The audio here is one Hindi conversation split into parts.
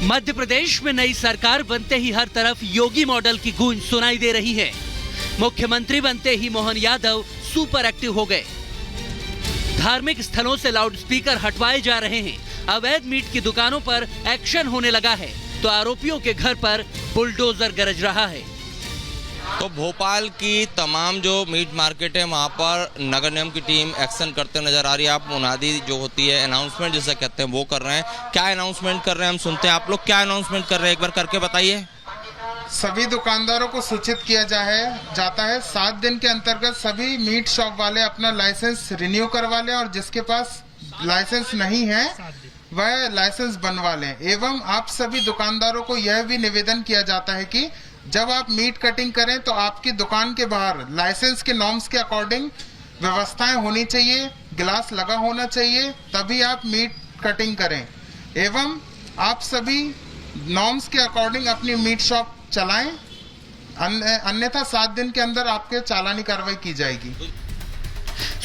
मध्य प्रदेश में नई सरकार बनते ही हर तरफ योगी मॉडल की गूंज सुनाई दे रही है। मुख्यमंत्री बनते ही मोहन यादव सुपर एक्टिव हो गए। धार्मिक स्थलों से लाउडस्पीकर हटवाए जा रहे हैं। अवैध मीट की दुकानों पर एक्शन होने लगा है तो आरोपियों के घर पर बुलडोजर गरज रहा है। तो भोपाल की तमाम जो मीट मार्केट है वहाँ पर नगर निगम की टीम एक्शन करते नजर आ रही है। आप मुनादी जो होती है, अनाउंसमेंट जिसे कहते हैं, वो कर रहे हैं। क्या अनाउंसमेंट कर रहे हैं हम सुनते हैं। आप लोग क्या अनाउंसमेंट कर रहे हैं, एक बार करके बताइए। सभी दुकानदारों को सूचित किया जाता है 7 दिन के अंतर्गत सभी मीट शॉप वाले अपना लाइसेंस रिन्यू करवा लें और जिसके पास लाइसेंस नहीं है वह लाइसेंस बनवा लें। एवं आप सभी दुकानदारों को यह भी निवेदन किया जाता है कि जब आप मीट कटिंग करें तो आपकी दुकान के बाहर लाइसेंस के नॉर्म्स के अकॉर्डिंग व्यवस्थाएं होनी चाहिए, गिलास लगा होना चाहिए, तभी आप मीट कटिंग करें। एवं आप सभी नॉर्म्स के अकॉर्डिंग अपनी मीट शॉप चलाएं, अन्यथा 7 दिन के अंदर आपके चालानी कार्रवाई की जाएगी।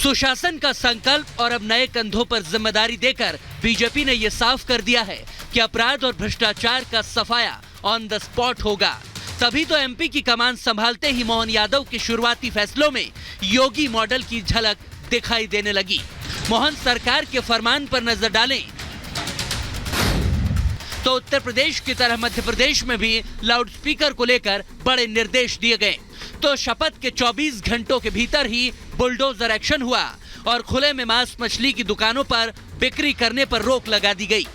सुशासन का संकल्प और अब नए कंधों पर जिम्मेदारी देकर बीजेपी ने यह साफ कर दिया है कि अपराध और भ्रष्टाचार का सफाया ऑन द स्पॉट होगा। तभी तो एमपी की कमान संभालते ही मोहन यादव के शुरुआती फैसलों में योगी मॉडल की झलक दिखाई देने लगी। मोहन सरकार के फरमान पर नजर डालें तो उत्तर प्रदेश की तरह मध्य प्रदेश में भी लाउडस्पीकर को लेकर बड़े निर्देश दिए गए। तो शपथ के 24 घंटों के भीतर ही बुलडोजर एक्शन हुआ और खुले में मांस मछली की दुकानों पर बिक्री करने पर रोक लगा दी गई।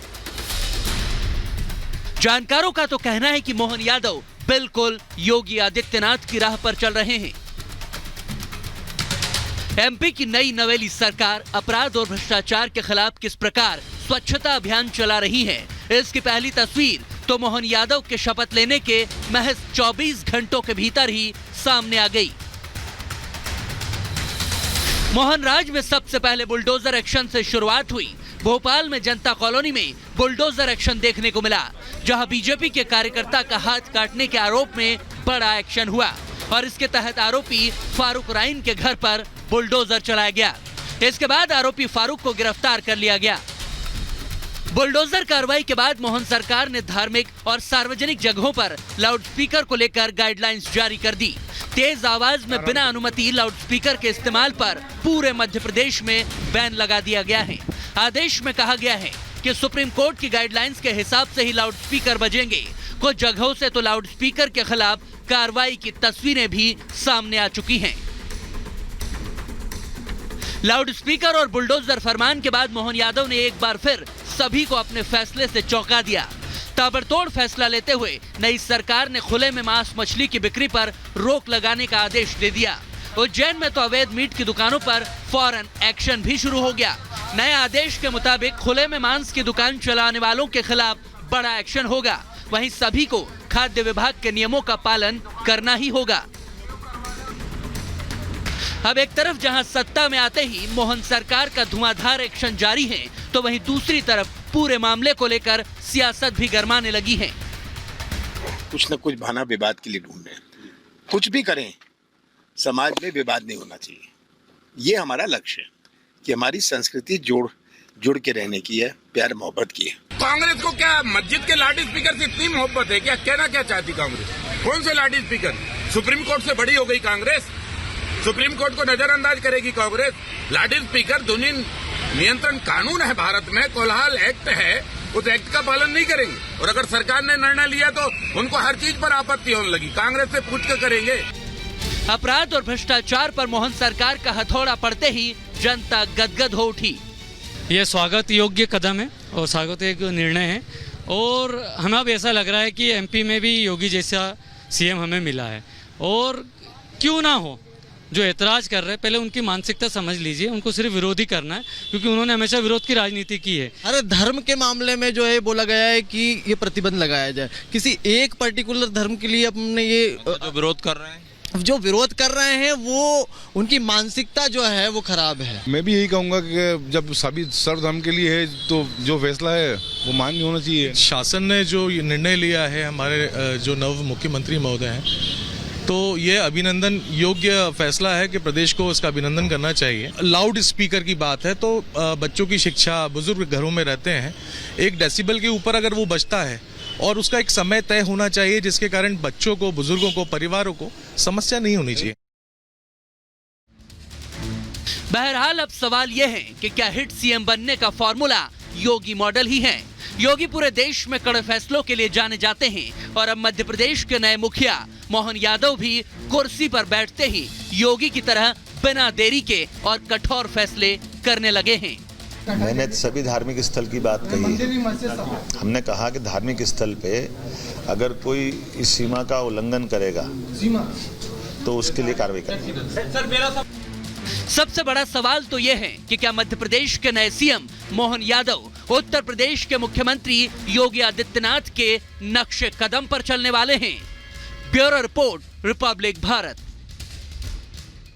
जानकारों का तो कहना है कि मोहन यादव बिल्कुल योगी आदित्यनाथ की राह पर चल रहे हैं। एमपी की नई नवेली सरकार अपराध और भ्रष्टाचार के खिलाफ किस प्रकार स्वच्छता अभियान चला रही है, इसकी पहली तस्वीर तो मोहन यादव के शपथ लेने के महज 24 घंटों के भीतर ही सामने आ गई। मोहन राज में सबसे पहले बुलडोजर एक्शन से शुरुआत हुई। भोपाल में जनता कॉलोनी में बुलडोजर एक्शन देखने को मिला, जहां बीजेपी के कार्यकर्ता का हाथ काटने के आरोप में बड़ा एक्शन हुआ और इसके तहत आरोपी फारूक राइन के घर पर बुलडोजर चलाया गया। इसके बाद आरोपी फारूक को गिरफ्तार कर लिया गया। बुलडोजर कार्रवाई के बाद मोहन सरकार ने धार्मिक और सार्वजनिक जगहों पर लाउडस्पीकर को लेकर गाइडलाइंस जारी कर दी। तेज आवाज में बिना अनुमति लाउडस्पीकर के इस्तेमाल पर पूरे मध्य प्रदेश में बैन लगा दिया गया है। आदेश में कहा गया है कि सुप्रीम कोर्ट की गाइडलाइंस के हिसाब से ही लाउडस्पीकर बजेंगे। कुछ जगहों से तो लाउडस्पीकर के खिलाफ कार्रवाई की तस्वीरें भी सामने आ चुकी हैं। लाउडस्पीकर और बुलडोजर फरमान के बाद मोहन यादव ने एक बार फिर सभी को अपने फैसले से चौंका दिया। ताबड़तोड़ फैसला लेते हुए नई सरकार ने खुले में मांस मछली की बिक्री पर रोक लगाने का आदेश दे दिया। उज्जैन में तो अवैध मीट की दुकानों पर फौरन एक्शन भी शुरू हो गया। नए आदेश के मुताबिक खुले में मांस की दुकान चलाने वालों के खिलाफ बड़ा एक्शन होगा। वहीं सभी को खाद्य विभाग के नियमों का पालन करना ही होगा। अब एक तरफ जहां सत्ता में आते ही मोहन सरकार का धुआंधार एक्शन जारी है, तो वहीं दूसरी तरफ पूरे मामले को लेकर सियासत भी गरमाने लगी है। कुछ न कुछ बहाना विवाद के लिए ढूंढ रहे हैं। कुछ भी करें, समाज में विवाद नहीं होना चाहिए। ये हमारा लक्ष्य है कि हमारी संस्कृति जुड़ के रहने की है, प्यार मोहब्बत की है। कांग्रेस को क्या मस्जिद के लाउड स्पीकर से इतनी मोहब्बत है? क्या कहना क्या चाहती कांग्रेस? कौन से लाउड स्पीकर? सुप्रीम कोर्ट से बड़ी हो गई कांग्रेस? सुप्रीम कोर्ट को नजरअंदाज करेगी कांग्रेस? लाउड स्पीकर ध्वनि नियंत्रण कानून है भारत में, कोलाहल एक्ट है, उस एक्ट का पालन नहीं करेंगे। और अगर सरकार ने निर्णय लिया तो उनको हर चीज पर आपत्ति होने लगी। कांग्रेस से पूछ कर करेंगे। अपराध और भ्रष्टाचार पर मोहन सरकार का हथौड़ा पड़ते ही जनता गदगद हो उठी। ये स्वागत योग्य कदम है और स्वागत योग्य निर्णय है और हमें अब ऐसा लग रहा है कि एमपी में भी योगी जैसा सीएम हमें मिला है। और क्यों ना हो, जो ऐतराज कर रहे हैं पहले उनकी मानसिकता समझ लीजिए। उनको सिर्फ विरोधी करना है क्योंकि उन्होंने हमेशा विरोध की राजनीति की है। अरे धर्म के मामले में जो है बोला गया है कि ये प्रतिबंध लगाया जाए। किसी एक पर्टिकुलर धर्म के लिए अपने ये जो विरोध कर रहे हैं वो उनकी मानसिकता जो है वो खराब है। मैं भी यही कहूँगा कि जब सभी सर्व धर्म के लिए है तो जो फैसला है वो मान्य होना चाहिए। शासन ने जो ये निर्णय लिया है, हमारे जो नव मुख्यमंत्री महोदय हैं, तो ये अभिनंदन योग्य फैसला है कि प्रदेश को इसका अभिनंदन करना चाहिए। लाउड स्पीकर की बात है तो बच्चों की शिक्षा, बुजुर्ग घरों में रहते हैं, 1 डेसिबल के ऊपर अगर वो बजता है और उसका एक समय तय होना चाहिए जिसके कारण बच्चों को, बुजुर्गों को, परिवारों को समस्या नहीं होनी चाहिए। बहरहाल अब सवाल यह है कि क्या हिट सीएम बनने का फॉर्मूला योगी मॉडल ही है? योगी पूरे देश में कड़े फैसलों के लिए जाने जाते हैं और अब मध्य प्रदेश के नए मुखिया मोहन यादव भी कुर्सी पर बैठते ही योगी की तरह बिना देरी के और कठोर फैसले करने लगे हैं। मैंने सभी धार्मिक स्थल की बात कही है। हमने कहा कि धार्मिक स्थल पे अगर कोई इस सीमा का उल्लंघन करेगा तो उसके लिए कार्रवाई करेंगे। सबसे बड़ा सवाल तो यह है कि क्या मध्य प्रदेश के नए सीएम मोहन यादव उत्तर प्रदेश के मुख्यमंत्री योगी आदित्यनाथ के नक्शे कदम पर चलने वाले हैं? Bureau report, Republic Bharat.